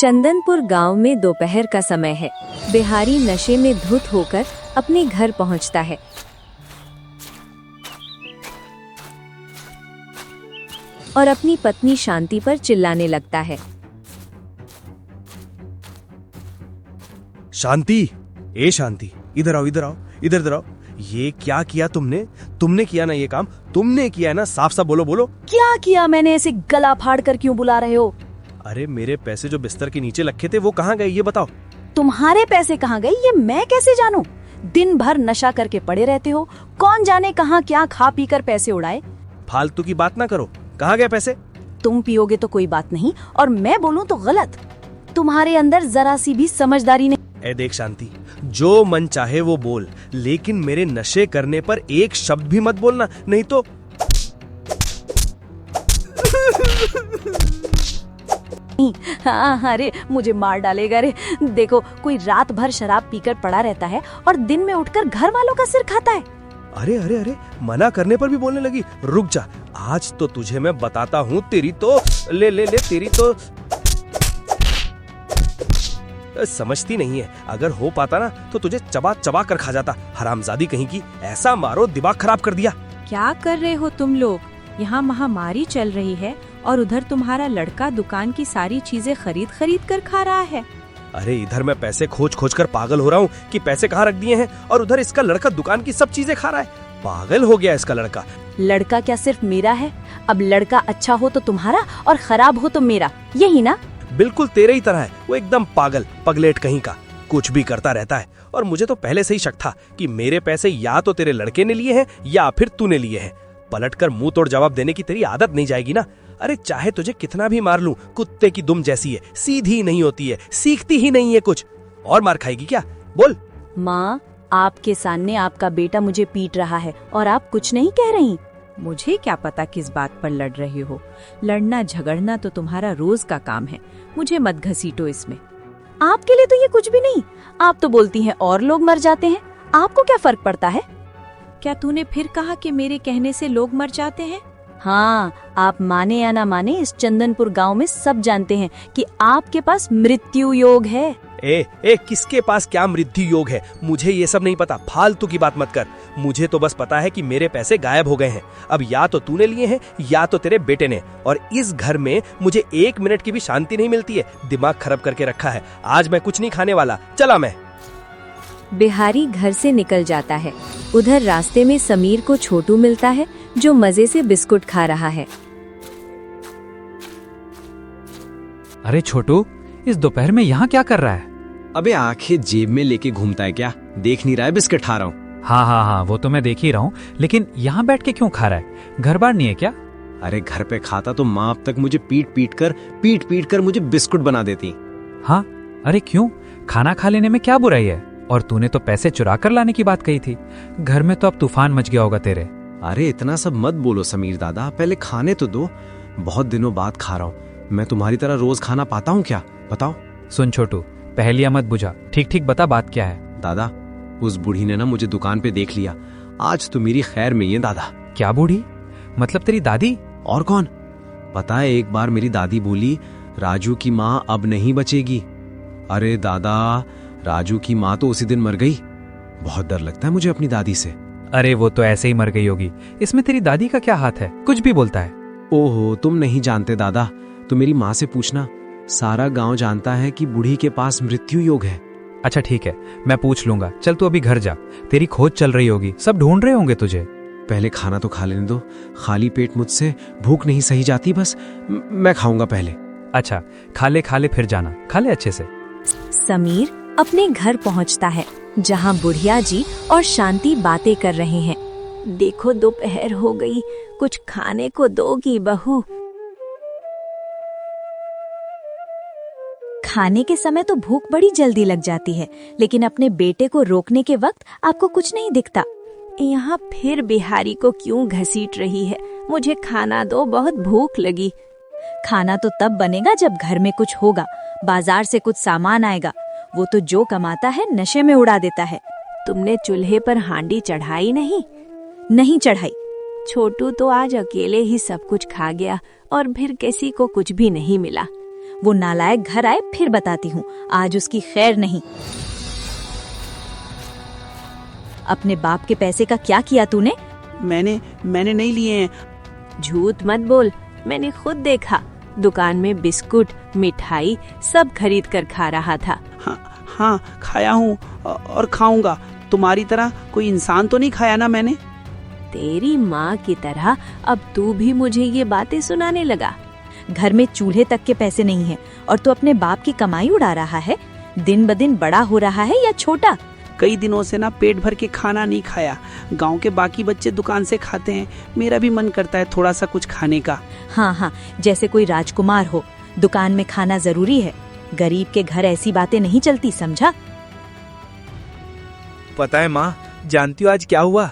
चंदनपुर गांव में दोपहर का समय है। बिहारी नशे में धुत होकर अपने घर पहुंचता है। और अपनी पत्नी शांति पर चिल्लाने लगता है। शांति, ए शांति, इधर आओ, इधर आओ, इधर आओ। ये क्या किया तुमने? तुमने किया ना ये काम? तुमने किया ना? साफ साफ बोलो बोलो। क्या किया मैंने? ऐसे गला फाड़ कर क्यों बुला रहे हो? अरे मेरे पैसे जो बिस्तर के नीचे रखे थे वो कहाँ गए ये बताओ। तुम्हारे पैसे कहाँ गए ये मैं कैसे जानूं? दिन भर नशा करके पड़े रहते हो, कौन जाने कहाँ क्या खा पी कर पैसे उड़ाए। फालतू की बात ना करो, कहाँ गए पैसे? तुम पियोगे तो कोई बात नहीं, और मैं बोलूं तो गलत। तुम्हारे अंदर जरा सी भी समझदारी नहीं। ए देख शांति, जो मन चाहे वो बोल, लेकिन मेरे नशे करने पर एक शब्द भी मत बोलना, नहीं तो हाँ, अरे मुझे मार डालेगा रे। देखो, कोई रात भर शराब पीकर पड़ा रहता है और दिन में उठकर घर वालों का सिर खाता है। अरे अरे अरे, मना करने पर भी बोलने लगी। रुक जा, आज तो तुझे मैं बताता हूँ। तेरी तो ले ले ले, तेरी तो समझती नहीं है। अगर हो पाता ना तो तुझे चबा चबा कर खा जाता। हरामजादी कहीं की, ऐसा मारो दिमाग खराब कर दिया। क्या कर रहे हो तुम लोग? यहाँ महामारी चल रही है और उधर तुम्हारा लड़का दुकान की सारी चीजें खरीद खरीद कर खा रहा है। अरे इधर मैं पैसे खोज खोज कर पागल हो रहा हूँ कि पैसे कहाँ रख दिए हैं, और उधर इसका लड़का दुकान की सब चीजें खा रहा है। पागल हो गया इसका लड़का। लड़का क्या सिर्फ मेरा है? अब लड़का अच्छा हो तो तुम्हारा और खराब हो तो मेरा, यही ना? बिल्कुल तेरे ही तरह है वो, एकदम पागल पगलेट कहीं का, कुछ भी करता रहता है। और मुझे तो पहले से ही शक था कि मेरे पैसे या तो तेरे लड़के ने लिए हैं या फिर तूने लिए हैं। पलटकर मुंह तोड़ जवाब देने की तेरी आदत नहीं जाएगी ना? अरे चाहे तुझे कितना भी मार लूं, कुत्ते की दुम जैसी है, सीधी नहीं होती है, सीखती ही नहीं है कुछ। और मार खाएगी क्या? बोल। माँ, आपके सामने आपका बेटा मुझे पीट रहा है और आप कुछ नहीं कह रही। मुझे क्या पता किस बात पर लड़ रही हो। लड़ना झगड़ना तो तुम्हारा रोज का काम है, मुझे मत घसीटो इसमें। आपके लिए तो ये कुछ भी नहीं। आप तो बोलती हैं और लोग मर जाते हैं, आपको क्या फर्क पड़ता है? क्या तूने फिर कहा कि मेरे कहने से लोग मर जाते हैं? हाँ, आप माने या ना माने, इस चंदनपुर गांव में सब जानते हैं कि आपके पास मृत्यु योग है। ए, किसके पास क्या मृत्यु योग है? मुझे ये सब नहीं पता, फालतू की बात मत कर। मुझे तो बस पता है कि मेरे पैसे गायब हो गए हैं। अब या तो तूने लिए हैं या तो तेरे बेटे ने, और इस घर में मुझे 1 मिनट की भी शांति नहीं मिलती है। दिमाग खराब करके रखा है। आज मैं कुछ नहीं खाने वाला, चला मैं। बिहारी घर से निकल जाता है। उधर रास्ते में समीर को छोटू मिलता है जो मजे से बिस्कुट खा रहा है। अरे छोटू, इस दोपहर में यहाँ क्या कर रहा है? अबे आंखें जेब में लेके घूमता है क्या? देख नहीं रहा है बिस्किट खा रहा हूँ। हाँ, वो तो मैं देख ही रहा हूँ, लेकिन यहाँ बैठ के क्यों खा रहा है? घर बार नहीं है क्या? अरे घर पे खाता तो माँ अब तक मुझे पीट पीट कर मुझे बिस्कुट बना देती। हाँ, अरे क्यों? खाना खा लेने में क्या बुराई है? और तूने तो पैसे चुरा कर लाने की बात कही थी। घर में तो अब तूफान मच गया होगा तेरे। अरे इतना सब मत बोलो समीर दादा, पहले खाने तो दो। बहुत दिनों बाद खा रहा हूँ। मैं तुम्हारी तरह रोज खाना पाता हूँ क्या? बताओ। सुन छोटू, पहेलियां मत बुझा, ठीक ठीक बता बात क्या है। दादा, उस बूढ़ी ने ना मुझे दुकान पे देख लिया। आज तो मेरी खैर में ही है दादा। क्या बूढ़ी? मतलब तेरी दादी? और कौन? पता है, एक बार मेरी दादी बोली, राजू की माँ अब नहीं बचेगी। अरे दादा, राजू की माँ तो उसी दिन मर गई। बहुत डर लगता है मुझे अपनी दादी से। अरे वो तो ऐसे ही मर गई होगी, इसमें तेरी दादी का क्या हाथ है? कुछ भी बोलता है। ओहो, तुम नहीं जानते दादा, तो मेरी माँ से पूछना। सारा गांव जानता है कि बूढ़ी के पास मृत्यु योग है। अच्छा ठीक है, मैं पूछ लूंगा। चल तू अभी घर जा, तेरी खोज चल रही होगी, सब ढूंढ रहे होंगे तुझे। पहले खाना तो खा लेने दो, खाली पेट मुझसे भूख नहीं सही जाती। बस मैं खाऊंगा पहले। अच्छा, खा ले फिर जाना, खा ले अच्छे से। समीर अपने घर पहुंचता है जहां बुढ़िया जी और शांति बातें कर रहे हैं। देखो, दोपहर हो गई, कुछ खाने को दोगी बहू? खाने के समय तो भूख बड़ी जल्दी लग जाती है, लेकिन अपने बेटे को रोकने के वक्त आपको कुछ नहीं दिखता। यहाँ फिर बिहारी को क्यों घसीट रही है? मुझे खाना दो, बहुत भूख लगी। खाना तो तब बनेगा जब घर में कुछ होगा, बाजार से कुछ सामान आएगा। वो तो जो कमाता है नशे में उड़ा देता है। तुमने चूल्हे पर हांडी चढ़ाई नहीं? नहीं चढ़ाई। छोटू तो आज अकेले ही सब कुछ खा गया और फिर किसी को कुछ भी नहीं मिला। वो नालायक घर आए फिर बताती हूँ, आज उसकी खैर नहीं। अपने बाप के पैसे का क्या किया तूने? मैंने नहीं लिए हैं। झूठ मत बोल, मैंने खुद देखा। दुकान में बिस्कुट, मिठाई सब खरीद कर खा रहा था। हाँ खाया हूँ और खाऊंगा। तुम्हारी तरह कोई इंसान तो नहीं खाया ना मैंने। तेरी माँ की तरह अब तू भी मुझे ये बातें सुनाने लगा। घर में चूल्हे तक के पैसे नहीं हैं और तू अपने बाप की कमाई उड़ा रहा है। दिन ब दिन बड़ा हो रहा है या छोटा? कई दिनों से ना पेट भर के खाना नहीं खाया। गांव के बाकी बच्चे दुकान से खाते हैं, मेरा भी मन करता है थोड़ा सा कुछ खाने का। हाँ, जैसे कोई राजकुमार हो। दुकान में खाना जरूरी है। गरीब के घर ऐसी बातें नहीं चलती, समझा? पता है माँ, जानती हो आज क्या हुआ?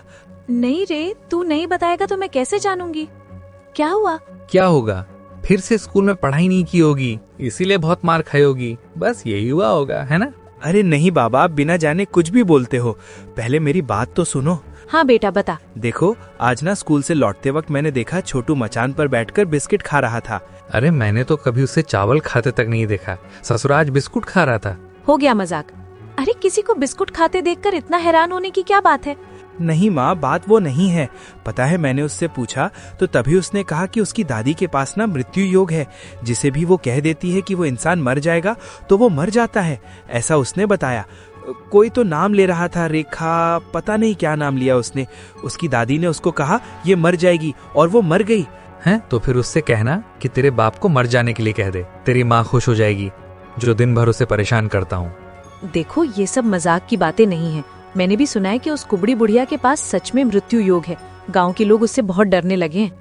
नहीं रे, तू नहीं बताएगा तो मैं कैसे जानूंगी? क्या हुआ? क्या होगा? फिर से स्कूल में पढ़ाई नहीं की होगी, इसीलिए बहुत मार खाई होगी। बस यही हुआ होगा, है ना? अरे नहीं बाबा, आप बिना जाने कुछ भी बोलते हो। पहले मेरी बात तो सुनो। हाँ बेटा बता। देखो, आज ना स्कूल से लौटते वक्त मैंने देखा छोटू मचान पर बैठकर बिस्किट खा रहा था। अरे मैंने तो कभी उसे चावल खाते तक नहीं देखा। ससुराज बिस्कुट खा रहा था। हो गया मजाक। अरे किसी को बिस्कुट खाते देखकर इतना हैरान होने की क्या बात है? नहीं माँ, बात वो नहीं है। पता है, मैंने उससे पूछा तो तभी उसने कहा कि उसकी दादी के पास ना मृत्यु योग है, जिसे भी वो कह देती है कि वो इंसान मर जाएगा तो वो मर जाता है, ऐसा उसने बताया। कोई तो नाम ले रहा था, रेखा, पता नहीं क्या नाम लिया उसने। उसकी दादी ने उसको कहा ये मर जाएगी और वो मर गई। हैं? तो फिर उससे कहना कि तेरे बाप को मर जाने के लिए कह दे, तेरी माँ खुश हो जाएगी, जो दिन भर उसे परेशान करता हूँ। देखो, ये सब मजाक की बातें नहीं है। मैंने भी सुना है कि उस कुबड़ी बुढ़िया के पास सच में मृत्यु योग है। गांव के लोग उससे बहुत डरने लगे हैं।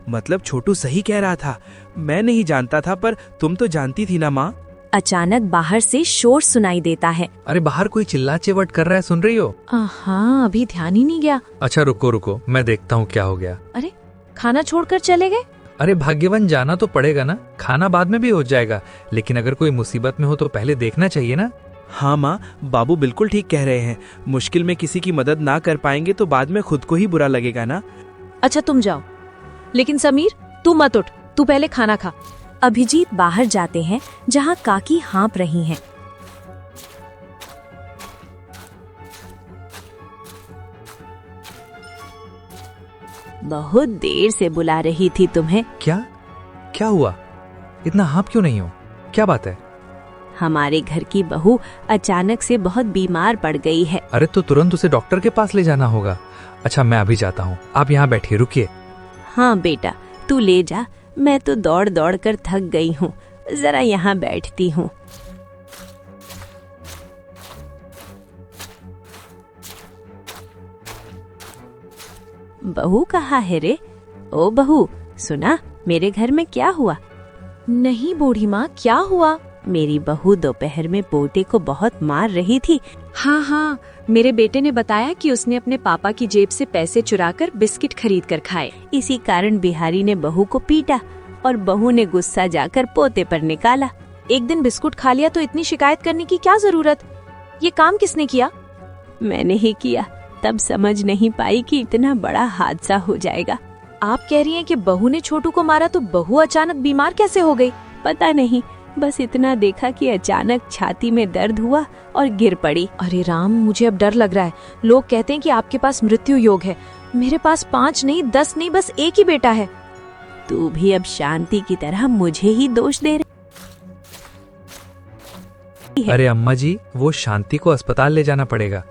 मतलब छोटू सही कह रहा था, मैं नहीं जानता था, पर तुम तो जानती थी ना माँ। अचानक बाहर से शोर सुनाई देता है। अरे बाहर कोई चिल्ला चिवट कर रहा है, सुन रही हो? हाँ, अभी ध्यान ही नहीं गया। अच्छा रुको, मैं देखता हूँ क्या हो गया। अरे खाना छोड़कर चले गए? अरे भाग्यवान, जाना तो पड़ेगा ना, खाना बाद में भी हो जाएगा, लेकिन अगर कोई मुसीबत में हो तो पहले देखना चाहिए ना। हाँ माँ, बाबू बिल्कुल ठीक कह रहे हैं। मुश्किल में किसी की मदद ना कर पाएंगे तो बाद में खुद को ही बुरा लगेगा ना। अच्छा तुम जाओ, लेकिन समीर तू मत उठ, तू पहले खाना खा। अभिजीत बाहर जाते हैं जहाँ काकी हाँप रही हैं। बहुत देर से बुला रही थी तुम्हें। क्या हुआ? इतना हाँप क्यों नहीं हो? क्या बात है? हमारे घर की बहू अचानक से बहुत बीमार पड़ गई है। अरे तो तुरंत उसे डॉक्टर के पास ले जाना होगा। अच्छा मैं अभी जाता हूँ, आप यहाँ बैठिए, रुकिए। हाँ बेटा, तू ले जा, मैं तो दौड़ दौड़ कर थक गई हूँ, जरा यहाँ बैठती हूँ। बहू कहाँ है रे? ओ बहू, सुना मेरे घर में क्या हुआ? नहीं बूढ़ी माँ, क्या हुआ? मेरी बहू दोपहर में पोते को बहुत मार रही थी। हाँ, मेरे बेटे ने बताया कि उसने अपने पापा की जेब से पैसे चुराकर बिस्किट खरीद कर खाए। इसी कारण बिहारी ने बहू को पीटा और बहू ने गुस्सा जाकर पोते पर निकाला। एक दिन बिस्कुट खा लिया तो इतनी शिकायत करने की क्या जरूरत? ये काम किसने किया? मैंने ही किया। तब समझ नहीं पाई कि इतना बड़ा हादसा हो जाएगा। आप कह रही हैं कि बहू ने छोटू को मारा तो बहू अचानक बीमार कैसे हो गई? पता नहीं, बस इतना देखा कि अचानक छाती में दर्द हुआ और गिर पड़ी। अरे राम, मुझे अब डर लग रहा है। लोग कहते हैं कि आपके पास मृत्यु योग है। मेरे पास 5 नहीं 10 नहीं, बस एक ही बेटा है। तू भी अब शांति की तरह मुझे ही दोष दे रही है। अरे अम्मा जी, वो शांति को अस्पताल ले जाना पड़ेगा।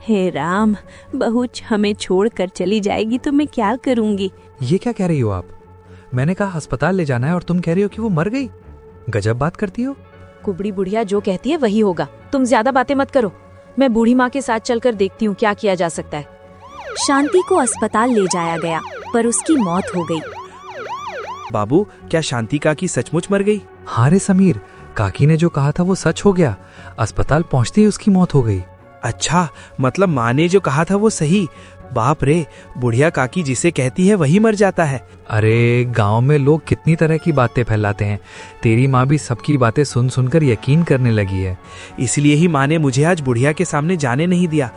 हे राम, बहू हमें छोड़कर चली जाएगी तो मैं क्या करूंगी? ये क्या कह रही हो आप? मैंने कहा अस्पताल ले जाना है और तुम कह रही हो कि वो मर गई। गजब बात करती हो। कुबड़ी बुढ़िया जो कहती है वही होगा। तुम ज्यादा बातें मत करो, मैं बूढ़ी माँ के साथ चलकर देखती हूँ क्या किया जा सकता है। शांति को अस्पताल ले जाया गया पर उसकी मौत हो गई। बाबू, क्या शांति काकी सचमुच मर गई? हाँ रे समीर, काकी ने जो कहा था वो सच हो गया। अस्पताल पहुँचते ही उसकी मौत हो गई। अच्छा, मतलब माँ ने जो कहा था वो सही। बाप रे, बुढ़िया काकी जिसे कहती है वही मर जाता है। अरे गांव में लोग कितनी तरह की बातें फैलाते हैं। तेरी माँ भी सबकी बातें सुन सुनकर यकीन करने लगी है। इसलिए ही माँ ने मुझे आज बुढ़िया के सामने जाने नहीं दिया।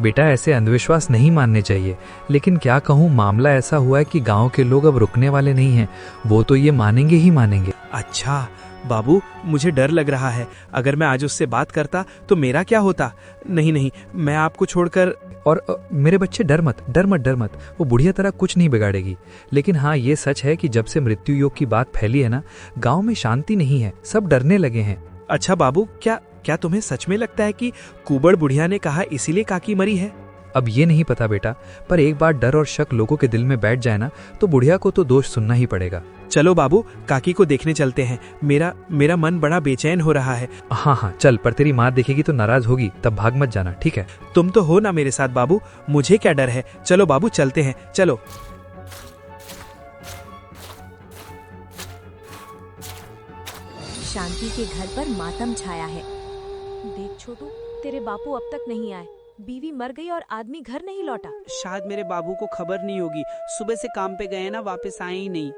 बेटा, ऐसे अंधविश्वास नहीं मानने चाहिए, लेकिन क्या कहूँ, मामला ऐसा हुआ है कि गांव के लोग अब रुकने वाले नहीं हैं। वो तो ये मानेंगे ही मानेंगे। अच्छा, बाबू मुझे डर लग रहा है, अगर मैं आज उससे बात करता तो मेरा क्या होता। नहीं नहीं, मैं आपको छोड़कर। और मेरे बच्चे डर मत डर मत डर मत, वो बुढ़िया तरह कुछ नहीं बिगाड़ेगी। लेकिन हाँ, ये सच है कि जब से मृत्यु योग की बात फैली है ना, गांव में शांति नहीं है, सब डरने लगे हैं। अच्छा बाबू, क्या तुम्हें सच में लगता है कि कुबड़ बुढ़िया ने कहा इसीलिए काकी मरी है? अब ये नहीं पता बेटा, पर एक बार डर और शक लोगों के दिल में बैठ जाए ना, तो बुढ़िया को तो दोष सुनना ही पड़ेगा। चलो बाबू, काकी को देखने चलते हैं। मेरा मन बड़ा बेचैन हो रहा है। हाँ हाँ चल, पर तेरी माँ देखेगी तो नाराज होगी, तब भाग मत जाना, ठीक है? तुम तो हो ना मेरे साथ बाबू, मुझे क्या डर है। चलो बाबू चलते हैं, चलो। शांति के घर पर मातम छाया है। देख छोटू, तेरे बापू अब तक नहीं आए, बीवी मर गई और आदमी घर नहीं लौटा। शायद मेरे बाबू को खबर नहीं होगी, सुबह से काम पे गए ना, वापस आए ही नहीं।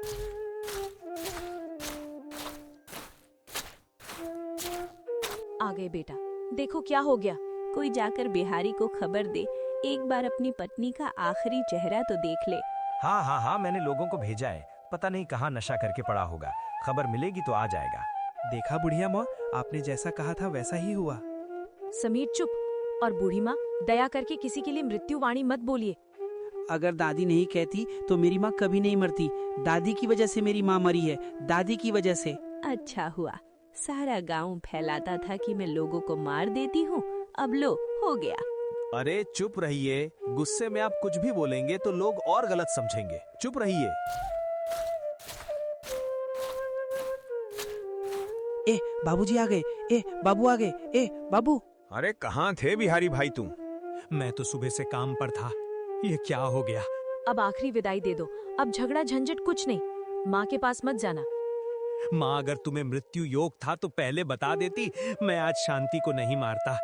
आ गए बेटा, देखो क्या हो गया। कोई जाकर बिहारी को खबर दे, एक बार अपनी पत्नी का आखिरी चेहरा तो देख ले। हाँ, मैंने लोगों को भेजा है, पता नहीं कहाँ नशा करके पड़ा होगा, खबर मिलेगी तो आ जाएगा। देखा बुढ़िया माँ, आपने जैसा कहा था वैसा ही हुआ। समीर चुप, और बूढ़ी माँ दया करके किसी के लिए मृत्यु वाणी मत बोलिए। अगर दादी नहीं कहती तो मेरी माँ कभी नहीं मरती। दादी की वजह से मेरी माँ मरी है, दादी की वजह से। अच्छा हुआ, सारा गांव फैलाता था कि मैं लोगों को मार देती हूँ, अब लो हो गया। अरे चुप रहिए, गुस्से में आप कुछ भी बोलेंगे तो लोग और गलत समझेंगे, चुप रहिए। ए बाबूजी आ गए, ए बाबू आ गए, ए बाबू। अरे कहाँ थे बिहारी भाई तुम? मैं तो सुबह से काम पर था, ये क्या हो गया? अब आखिरी विदाई दे दो, अब झगड़ा झंझट कुछ नहीं। माँ के पास मत जाना। माँ, अगर तुम्हें मृत्यु योग था तो पहले बता देती, मैं आज शांति को नहीं मारता।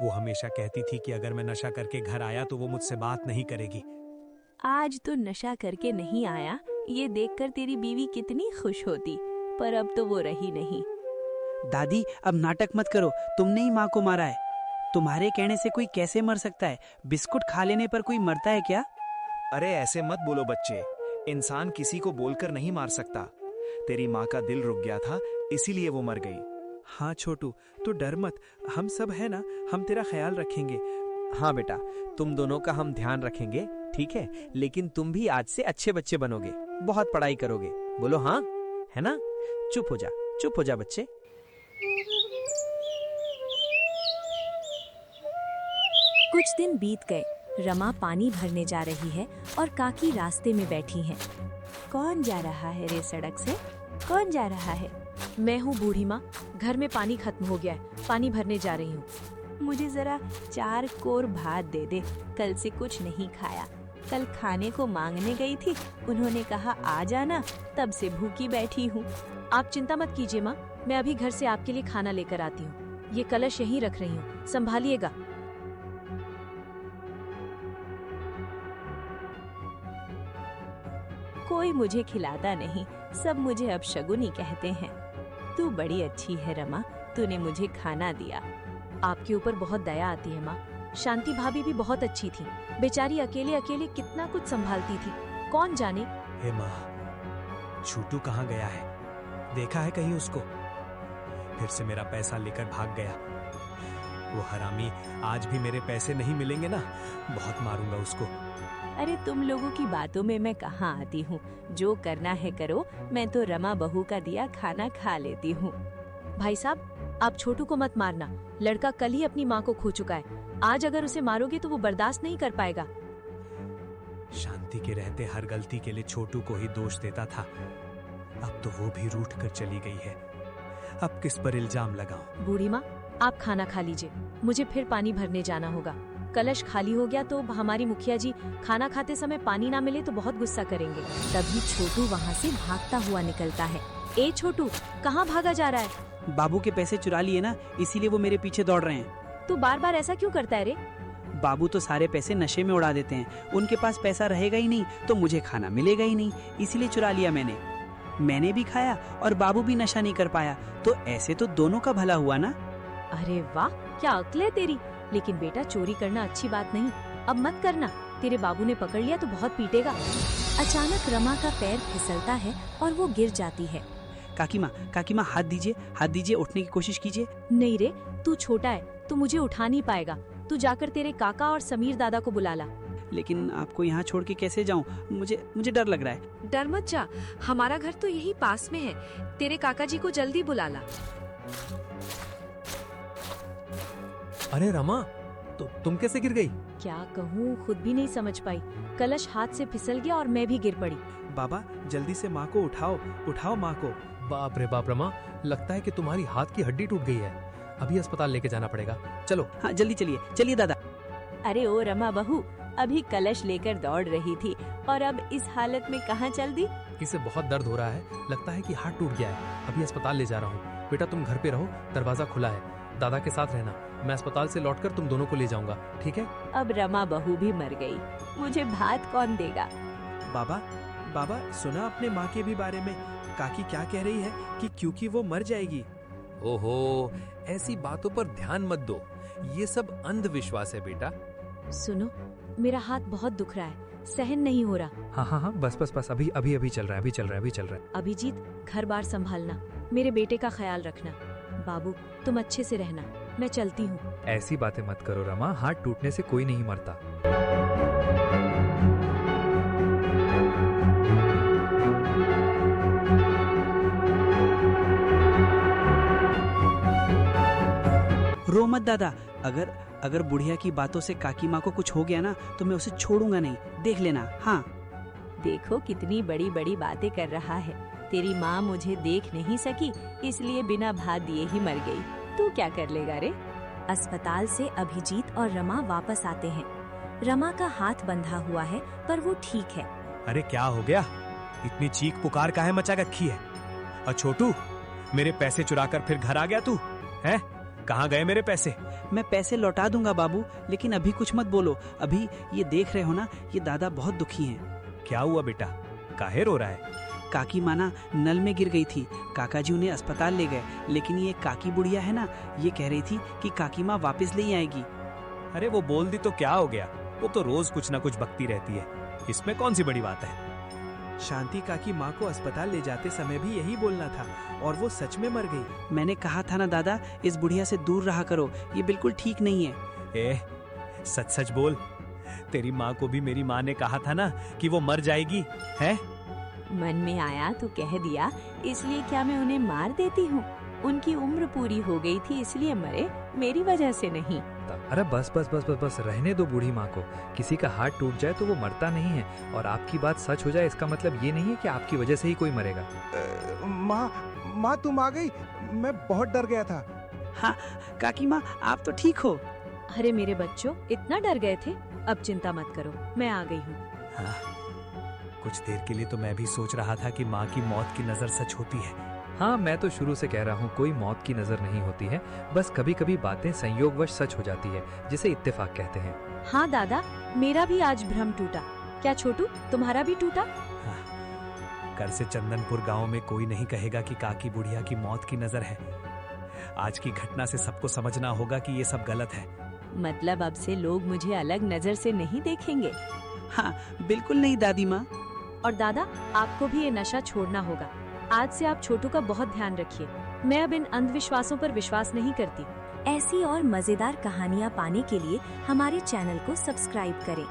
वो हमेशा कहती थी कि अगर मैं नशा करके घर आया तो वो मुझसे बात नहीं करेगी। आज तो नशा करके नहीं आया, ये देखकर तेरी बीवी कितनी खुश होती, पर अब तो वो रही नहीं। दादी अब नाटक मत करो, तुमने ही माँ को मारा है। तुम्हारे कहने से कोई कैसे मर सकता है? बिस्कुट खा लेने पर कोई मरता है क्या? अरे ऐसे मत बोलो बच्चे, इंसान किसी को बोलकर नहीं मार सकता। तेरी माँ का दिल रुक गया था, इसीलिए वो मर गई। हाँ छोटू, तो डर मत, हम सब है ना, हम तेरा ख्याल रखेंगे। हाँ बेटा, तुम दोनों का हम ध्यान रखेंगे, ठीक है? लेकिन तुम भी आज से अच्छे बच्चे बनोगे, बहुत पढ़ाई करोगे। बोलो हाँ, है ना? चुप हो जा बच्चे। कुछ दिन बीत गए। रमा पानी भरने जा रही है और काकी रास्ते में बैठी हैं। कौन जा रहा है रे सड़क से? कौन जा रहा है? मैं हूँ बूढ़ी माँ, घर में पानी खत्म हो गया है, पानी भरने जा रही हूँ। मुझे जरा 4 कोर भात दे दे, कल से कुछ नहीं खाया। कल खाने को मांगने गई थी, उन्होंने कहा आ जाना, तब से भूखी बैठी हूँ। आप चिंता मत कीजिए माँ, मैं अभी घर से आपके लिए खाना लेकर आती हूँ। ये कलश यहीं रख रही हूँ, संभालिएगा। कोई मुझे खिलाता नहीं, सब मुझे अब शगुनी कहते हैं। तू बड़ी अच्छी है रमा, तूने मुझे खाना दिया। आपके ऊपर बहुत दया आती है माँ। शांति भाभी भी बहुत अच्छी थी, बेचारी अकेले अकेले कितना कुछ संभालती थी, कौन जाने। हे माँ, छोटू कहाँ गया है? देखा है कहीं उसको? फिर से मेरा पैसा लेकर भाग गया। वो हरामी, आज भी मेरे पैसे नहीं मिलेंगे ना, बहुत मारूंगा उसको। अरे तुम लोगों की बातों में मैं कहाँ आती हूँ, जो करना है करो, मैं तो रमा बहू का दिया खाना खा लेती हूँ। भाई साहब, आप छोटू को मत मारना, लड़का कल ही अपनी माँ को खो चुका है। आज अगर उसे मारोगे तो वो बर्दाश्त नहीं कर पाएगा। शांति के रहते हर गलती के लिए छोटू को ही दोष देता था, अब तो वो भी रूठ कर चली गई है। अब किस पर इल्जाम लगाऊं? बूढ़ी माँ, आप खाना खा लीजिए, मुझे फिर पानी भरने जाना होगा। कलश खाली हो गया तो हमारी मुखिया जी खाना खाते समय पानी ना मिले तो बहुत गुस्सा करेंगे। तभी छोटू वहाँ से भागता हुआ निकलता है। ए छोटू, कहाँ भागा जा रहा है? बाबू के पैसे चुरा लिए ना, इसीलिए वो मेरे पीछे दौड़ रहे हैं। तू बार बार ऐसा क्यों करता है रे? बाबू तो सारे पैसे नशे में उड़ा देते हैं, उनके पास पैसा रहेगा ही नहीं तो मुझे खाना मिलेगा ही नहीं, इसीलिए चुरा लिया मैंने भी खाया और बाबू भी नशा नहीं कर पाया, तो ऐसे तो दोनों का भला हुआ ना। अरे वाह, क्या अक्ल है तेरी। लेकिन बेटा, चोरी करना अच्छी बात नहीं, अब मत करना, तेरे बाबू ने पकड़ लिया तो बहुत पीटेगा। अचानक रमा का पैर फिसलता है और वो गिर जाती है। काकी माँ हाथ दीजिए, उठने की कोशिश कीजिए। नहीं रे, तू छोटा है तो मुझे उठा नहीं पाएगा। तू जाकर तेरे काका और समीर दादा को बुला ला। लेकिन आपको यहाँ छोड़ के कैसे जाऊँ? मुझे डर लग रहा है। डर मत जा, हमारा घर तो यही पास में है। तेरे काका जी को जल्दी बुला ला। अरे रमा, तो तुम कैसे गिर गई? क्या कहूँ, खुद भी नहीं समझ पाई। कलश हाथ से फिसल गया और मैं भी गिर पड़ी। बाबा जल्दी से माँ को उठाओ माँ को। बाप रे बाप रमा, लगता है कि तुम्हारी हाथ की हड्डी टूट गई है। अभी अस्पताल लेके जाना पड़ेगा। चलो। हाँ जल्दी चलिए दादा। अरे ओ रमा बहू, अभी कलश लेकर दौड़ रही थी और अब इस हालत में कहाँ चल दी? इसे बहुत दर्द हो रहा है, लगता है कि हाथ टूट गया है। अभी अस्पताल ले जा रहा हूँ। बेटा तुम घर पे रहो, दरवाजा खुला है। दादा के साथ रहना, मैं अस्पताल से लौटकर तुम दोनों को ले जाऊंगा, ठीक है? अब रमा बहू भी मर गई, मुझे भात कौन देगा? बाबा सुना अपने माँ के भी बारे में? काकी क्या कह रही है कि क्योंकि वो मर जाएगी। ओहो, ऐसी बातों पर ध्यान मत दो, ये सब अंधविश्वास है बेटा। सुनो, मेरा हाथ बहुत दुख रहा है, सहन नहीं हो रहा। हाँ, बस अभी चल रहा है। अभिजीत, घर बार संभालना, मेरे बेटे का ख्याल रखना। बाबू तुम अच्छे से रहना, मैं चलती हूँ। ऐसी बातें मत करो रमा, हाथ टूटने से कोई नहीं मरता। रो मत दादा, अगर बुढ़िया की बातों से काकी माँ को कुछ हो गया ना तो मैं उसे छोड़ूंगा नहीं, देख लेना। हाँ देखो कितनी बड़ी बड़ी बातें कर रहा है। तेरी माँ मुझे देख नहीं सकी, इसलिए बिना भात दिए ही मर गई। तू क्या कर लेगा रे? अस्पताल से अभिजीत और रमा वापस आते हैं। रमा का हाथ बंधा हुआ है पर वो ठीक है। अरे क्या हो गया? इतनी चीख पुकार काहे मचा रखी है? और छोटू, मेरे पैसे चुराकर फिर घर आ गया तू? हैं? कहाँ गए मेरे पैसे? मैं पैसे लौटा दूंगा बाबू, लेकिन अभी कुछ मत बोलो। अभी ये देख रहे हो ना, ये दादा बहुत दुखी हैं। क्या हुआ बेटा, काहे रो रहा है? काकी माना नल में गिर गई थी, काका जी उन्हें अस्पताल ले गए, लेकिन ये काकी बुढ़िया है ना, ये कह रही थी कि काकी माँ वापस ले आएगी। अरे वो बोल दी तो क्या हो गया, वो तो रोज कुछ ना कुछ बकती रहती है, इसमें कौन सी बड़ी बात है? शांति काकी माँ को अस्पताल ले जाते समय भी यही बोलना था और वो सच में मर गई। मैंने कहा था ना दादा, इस बुढ़िया से दूर रहा करो, ये बिल्कुल ठीक नहीं है। सच सच बोल, तेरी माँ को भी मेरी माँ ने कहा था ना कि वो मर जाएगी, है? मन में आया तो कह दिया, इसलिए क्या मैं उन्हें मार देती हूँ? उनकी उम्र पूरी हो गई थी इसलिए मरे, मेरी वजह से नहीं। अरे बस रहने दो बूढ़ी माँ को। किसी का हाथ टूट जाए तो वो मरता नहीं है, और आपकी बात सच हो जाए इसका मतलब ये नहीं है कि आपकी वजह से ही कोई मरेगा। माँ तुम आ गई, मैं बहुत डर गया था। हाँ काकी माँ, आप तो ठीक हो? अरे मेरे बच्चों, इतना डर गए थे? अब चिंता मत करो, मैं आ गई हूँ। हाँ, कुछ देर के लिए तो मैं भी सोच रहा था कि माँ की मौत की नजर सच होती है। हाँ, मैं तो शुरू से कह रहा हूँ कोई मौत की नजर नहीं होती है, बस कभी कभी बातें संयोगवश सच हो जाती है, जिसे इत्तेफाक कहते हैं। हाँ दादा, मेरा भी आज भ्रम टूटा। क्या छोटू, तुम्हारा भी टूटा? हाँ, कल से चंदनपुर गांव में कोई नहीं कहेगा कि काकी बुढ़िया की मौत की नजर है। आज की घटना से सबको समझना होगा कि ये सब गलत है। मतलब अब से लोग मुझे अलग नजर से नहीं देखेंगे? हाँ बिल्कुल नहीं दादी माँ। और दादा, आपको भी ये नशा छोड़ना होगा। आज से आप छोटू का बहुत ध्यान रखिए। मैं अब इन अंधविश्वासों पर विश्वास नहीं करती। ऐसी और मजेदार कहानियाँ पाने के लिए हमारे चैनल को सब्सक्राइब करें।